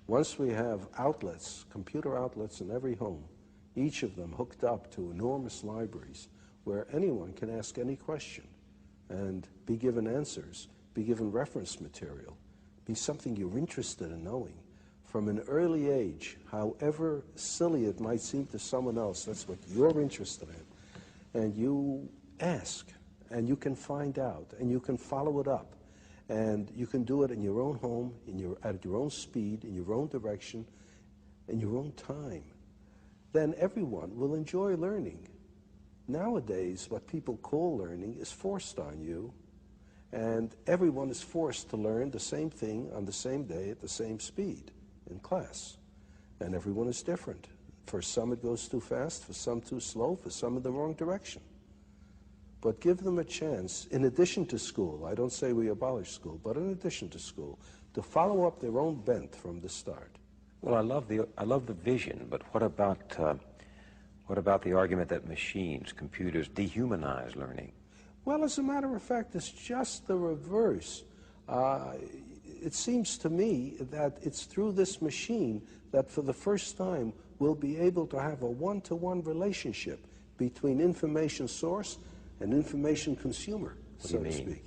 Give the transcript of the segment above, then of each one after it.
Once we have outlets, computer outlets in every home, each of them hooked up to enormous libraries where anyone can ask any question and be given answers, be given reference material, be something you're interested in knowing. From an early age, however silly it might seem to someone else, that's what you're interested in. And you ask, and you can find out, and you can follow it up. And you can do it in your own home, at your own speed, in your own direction, in your own time. Then everyone will enjoy learning. Nowadays, what people call learning is forced on you, and everyone is forced to learn the same thing on the same day at the same speed in class. And everyone is different. For some it goes too fast, for some too slow, for some in the wrong direction. But give them a chance, in addition to school, I don't say we abolish school, but in addition to school, to follow up their own bent from the start. Well, I love the vision, but what about the argument that machines, computers, dehumanize learning? Well, as a matter of fact, it's just the reverse. It seems to me that it's through this machine that for the first time we'll be able to have a one-to-one relationship between information source and information consumer, so to speak.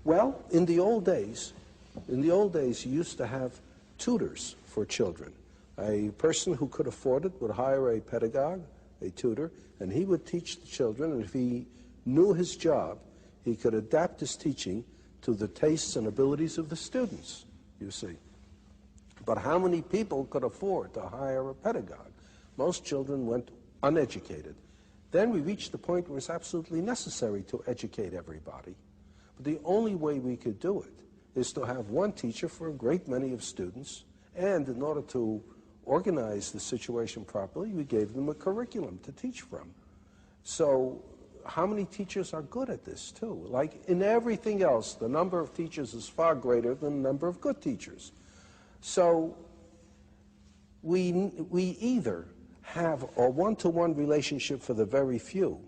Well, in the old days, you used to have tutors for children. A person who could afford it would hire a pedagogue, a tutor, and he would teach the children, and if he knew his job, he could adapt his teaching to the tastes and abilities of the students, you see. But how many people could afford to hire a pedagogue? Most children went uneducated. Then we reached the point where it's absolutely necessary to educate everybody. But the only way we could do it is to have one teacher for a great many of students, and in order to organize the situation properly, we gave them a curriculum to teach from. So how many teachers are good at this, too? Like in everything else, the number of teachers is far greater than the number of good teachers. So we either have a one-to-one relationship for the very few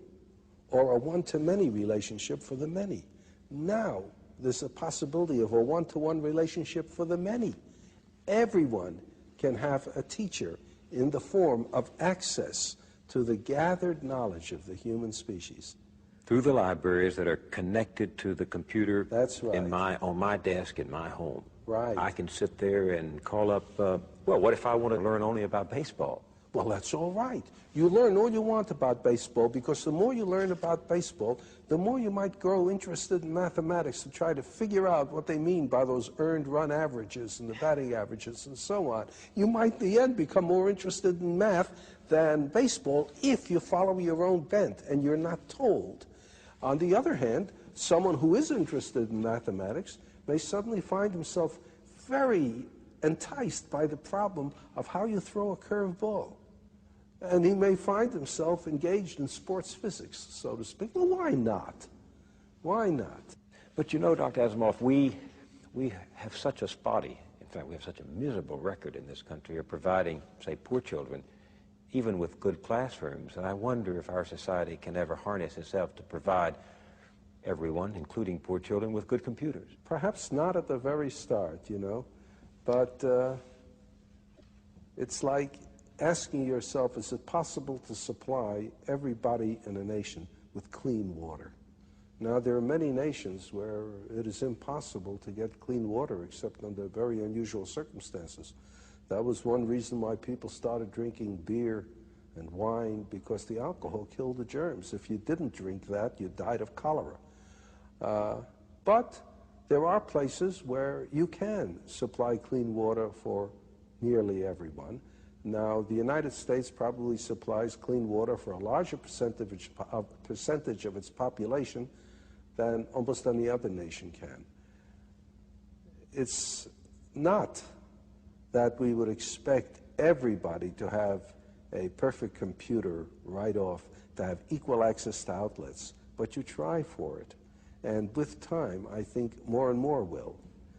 or a one-to-many relationship for the many. Now, there's a possibility of a one-to-one relationship for the many. Everyone can have a teacher in the form of access to the gathered knowledge of the human species. Through the libraries that are connected to the computer. That's right. On my desk in my home. Right. I can sit there and call up, well, what if I want to learn only about baseball? Well, that's all right. You learn all you want about baseball, because the more you learn about baseball, the more you might grow interested in mathematics to try to figure out what they mean by those earned run averages and the batting averages and so on. You might, in the end, become more interested in math than baseball if you follow your own bent and you're not told. On the other hand, someone who is interested in mathematics may suddenly find himself very enticed by the problem of how you throw a curved ball. And he may find himself engaged in sports physics, so to speak. Well, why not? Why not? But you know, Dr. Asimov, we have such a spotty, in fact, we have such a miserable record in this country of providing, say, poor children, even with good classrooms. And I wonder if our society can ever harness itself to provide everyone, including poor children, with good computers. Perhaps not at the very start, you know, but it's like asking yourself, is it possible to supply everybody in a nation with clean water? Now, there are many nations where it is impossible to get clean water except under very unusual circumstances. That was one reason why people started drinking beer and wine, because the alcohol killed the germs. If you didn't drink that, you died of cholera. But there are places where you can supply clean water for nearly everyone. Now, the United States probably supplies clean water for a larger percentage of its population than almost any other nation can. It's not that we would expect everybody to have a perfect computer right off, to have equal access to outlets, but you try for it. And with time, I think more and more will.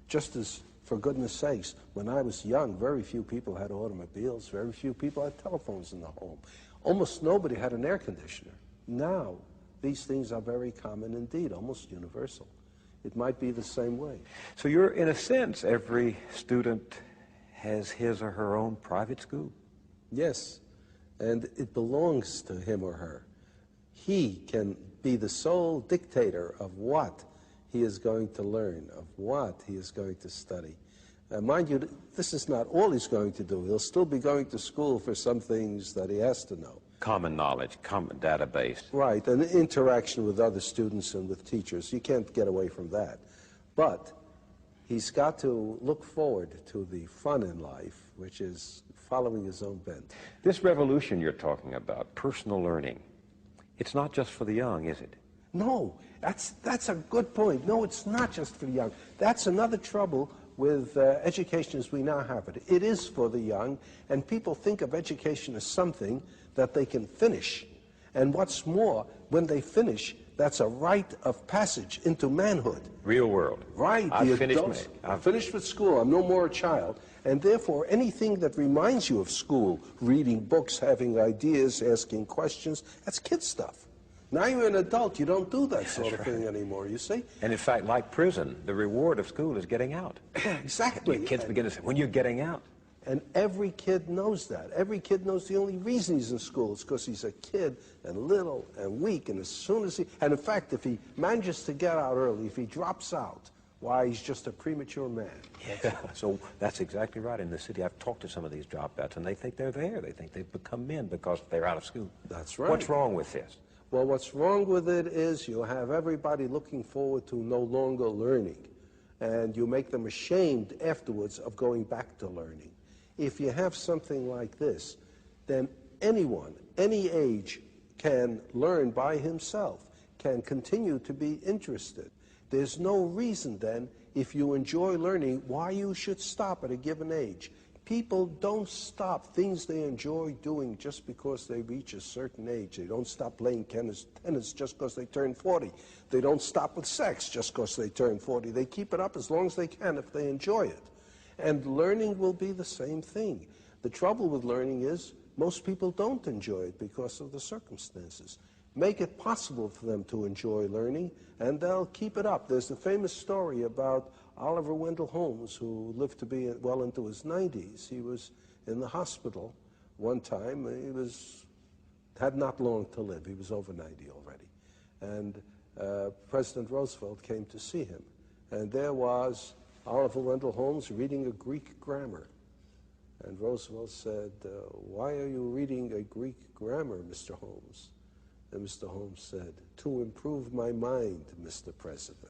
Just as, for goodness sakes, when I was young, very few people had automobiles, very few people had telephones in the home. Almost nobody had an air conditioner. Now, these things are very common indeed, almost universal. It might be the same way. So you're, in a sense, every student has his or her own private school. Yes, and it belongs to him or her. He can be the sole dictator of what he is going to learn, of what he is going to study. Mind you, this is not all he's going to do. He'll still be going to school for some things that he has to know. Common knowledge, common database. Right, and interaction with other students and with teachers. You can't get away from that. But he's got to look forward to the fun in life, which is following his own bent. This revolution you're talking about, personal learning, it's not just for the young, is it? No, that's a good point. No, it's not just for the young. That's another trouble with education as we now have it. It is for the young, and people think of education as something that they can finish. And what's more, when they finish, that's a rite of passage into manhood. Real world. Right. I've finished with school. I'm no more a child. And therefore, anything that reminds you of school, reading books, having ideas, asking questions, that's kid stuff. Now you're an adult, you don't do that sort of thing anymore, you see? And in fact, like prison, the reward of school is getting out. Exactly. Kids begin to say, when you're getting out. And every kid knows that. Every kid knows the only reason he's in school is because he's a kid and little and weak. And as soon as and in fact, if he manages to get out early, if he drops out, why, he's just a premature man. Yeah. So that's exactly right. In the city, I've talked to some of these dropouts, and they think they're there. They think they've become men because they're out of school. That's right. What's wrong with this? Well, what's wrong with it is you have everybody looking forward to no longer learning, and you make them ashamed afterwards of going back to learning. If you have something like this, then anyone, any age, can learn by himself, can continue to be interested. There's no reason then, if you enjoy learning, why you should stop at a given age. People don't stop things they enjoy doing just because they reach a certain age. They don't stop playing tennis just because they turn 40. They don't stop with sex just because they turn 40. They keep it up as long as they can if they enjoy it. And learning will be the same thing. The trouble with learning is most people don't enjoy it because of the circumstances. Make it possible for them to enjoy learning, and they'll keep it up. There's the famous story about Oliver Wendell Holmes, who lived to be well into his 90s. He was in the hospital one time. He had not long to live. He was over 90 already. And President Roosevelt came to see him. And there was Oliver Wendell Holmes reading a Greek grammar. And Roosevelt said, "Why are you reading a Greek grammar, Mr. Holmes?" And Mr. Holmes said, "To improve my mind, Mr. President."